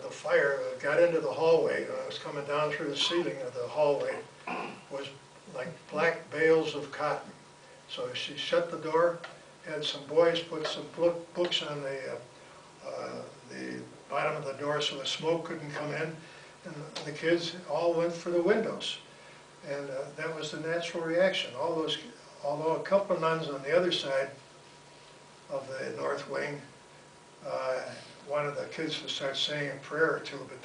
the fire got into the hallway, and it was coming down through the ceiling of the hallway, was like black bales of cotton. So she shut the door, had some boys put some books on the bottom of the door so the smoke couldn't come in, and the kids all went for the windows. And that was the natural reaction. Although a couple of nuns on the other side of the north wing wanted the kids to start saying a prayer or two, but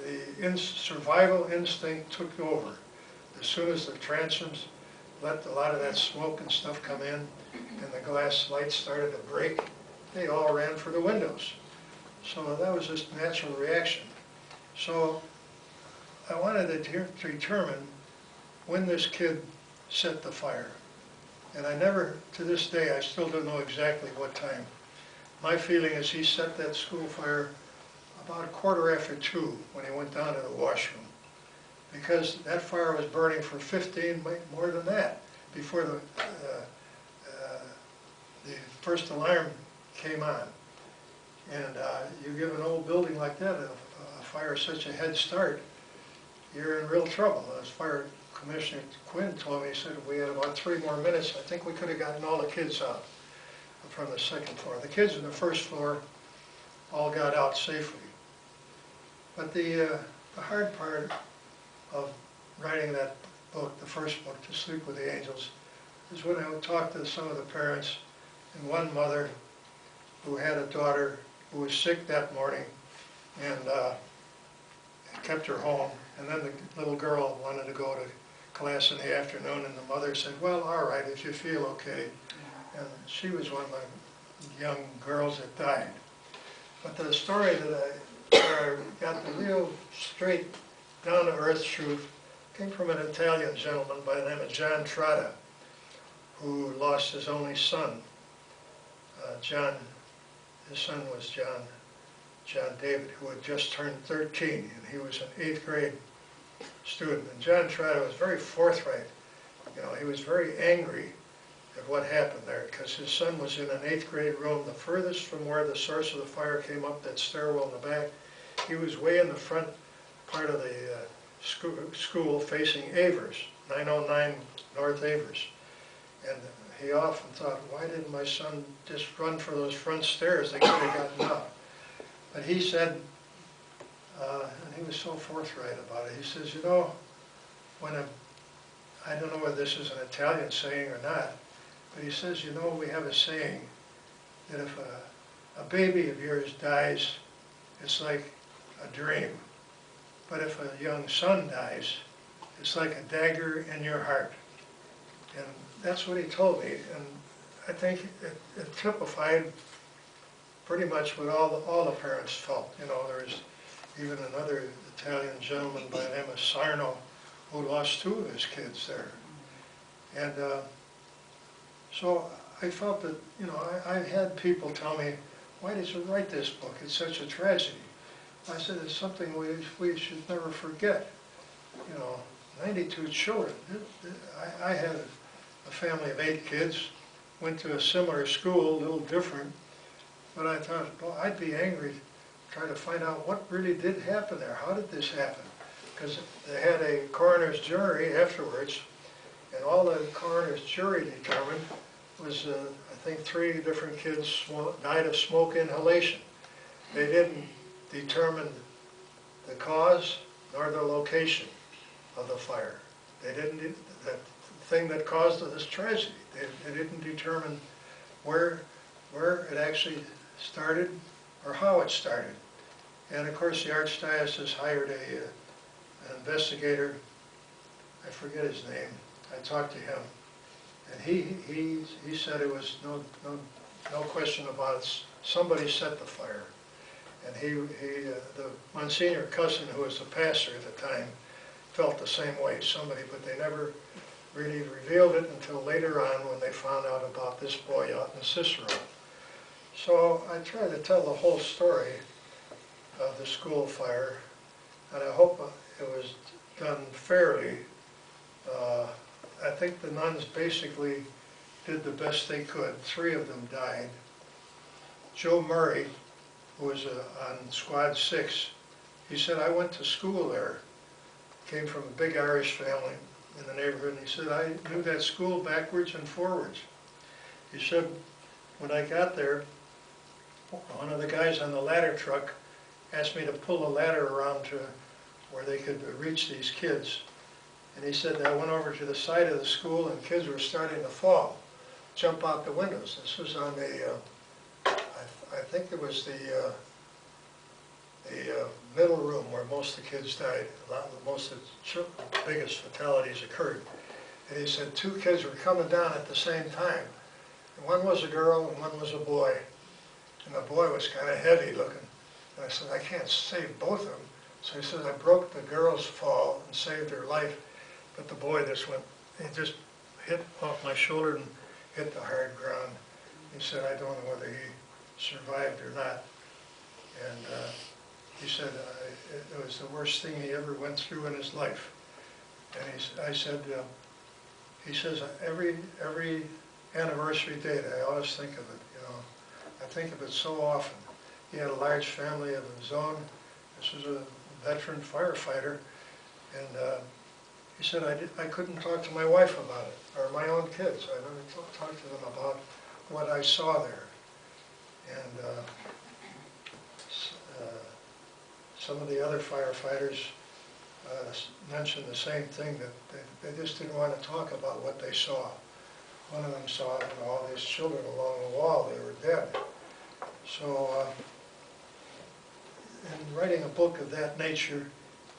the survival instinct took over. As soon as the transoms let a lot of that smoke and stuff come in, and the glass lights started to break, they all ran for the windows. So that was just natural reaction. So I wanted to determine when this kid set the fire. And I never, to this day, I still don't know exactly what time. My feeling is he set that school fire about 2:15 when he went down to the washroom. Because that fire was burning for 15, more than that, before the first alarm came on. And you give an old building like that a fire such a head start, you're in real trouble. As Fire Commissioner Quinn told me, he said if we had about 3 more minutes, I think we could have gotten all the kids out from the second floor. The kids in the first floor all got out safely. But the hard part of writing that book, the first book, To Sleep with the Angels, is when I would talk to some of the parents, and one mother who had a daughter who was sick that morning and kept her home, and then the little girl wanted to go to class in the afternoon, and the mother said, well, all right, if you feel okay. And she was one of the young girls that died. But the story that I got the real straight, down-to-earth truth came from an Italian gentleman by the name of John Trotta, who lost his only son. His son was John David, who had just turned 13, and he was an 8th grade student. And John Trotta was very forthright. You know, he was very angry at what happened there, because his son was in an 8th grade room, the furthest from where the source of the fire came up, that stairwell in the back. He was way in the front part of the school facing Avers, 909 North Avers. And he often thought, why didn't my son just run for those front stairs? They could have gotten out. But he said, and he was so forthright about it, he says, you know, I don't know whether this is an Italian saying or not, but he says, you know, we have a saying that if a baby of yours dies, it's like a dream. But if a young son dies, it's like a dagger in your heart. And that's what he told me, and I think it typified pretty much what all the parents felt. You know, there's even another Italian gentleman by the name of Sarno who lost 2 of his kids there. And so I felt that, you know, I had people tell me, why did you write this book? It's such a tragedy. I said, it's something we should never forget. You know, 92 children. I had a family of 8 kids, went to a similar school, a little different, but I thought, well, I'd be angry trying to find out what really did happen there. How did this happen? Because they had a coroner's jury afterwards, and all the coroner's jury determined was, I think 3 different kids died of smoke inhalation. They didn't determine the cause nor the location of the fire. They didn't, the thing that caused this tragedy. They didn't determine where it actually started or how it started. And of course the Archdiocese hired an investigator, I forget his name. I talked to him, and he said it was no question about it. Somebody set the fire. And the Monsignor cousin, who was the pastor at the time, felt the same way. Somebody, but they never really revealed it until later on when they found out about this boy out in Cicero. So I tried to tell the whole story of the school fire, and I hope it was done fairly. I think the nuns basically did the best they could. 3 of them died. Joe Murray, who was on Squad 6. He said, I went to school there, came from a big Irish family in the neighborhood, and he said, I knew that school backwards and forwards. He said, when I got there, one of the guys on the ladder truck asked me to pull a ladder around to where they could reach these kids. And he said, I went over to the side of the school and kids were starting to fall, jump out the windows. This was on the, I think it was the middle room where most of the kids died. Most of the biggest fatalities occurred. And he said 2 kids were coming down at the same time. And one was a girl and one was a boy. And the boy was kind of heavy looking. And I said, I can't save both of them. So he said, I broke the girl's fall and saved her life. But the boy just went, he just hit off my shoulder and hit the hard ground. He said, I don't know whether he survived or not. And he said it was the worst thing he ever went through in his life. And I said, he says, every anniversary date, I always think of it, you know. I think of it so often. He had a large family of his own. This was a veteran firefighter. And he said, I couldn't talk to my wife about it, or my own kids. I never talked to them about what I saw there. And some of the other firefighters mentioned the same thing, that they just didn't want to talk about what they saw. One of them saw, you know, all these children along the wall, they were dead. So in writing a book of that nature,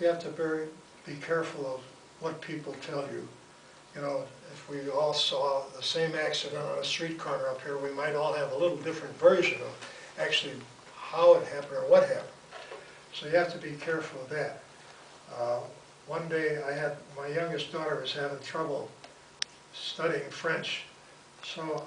you have to be careful of what people tell you. You know, if we all saw the same accident on a street corner up here, we might all have a little different version of actually how it happened or what happened. So you have to be careful of that. One day my youngest daughter was having trouble studying French, so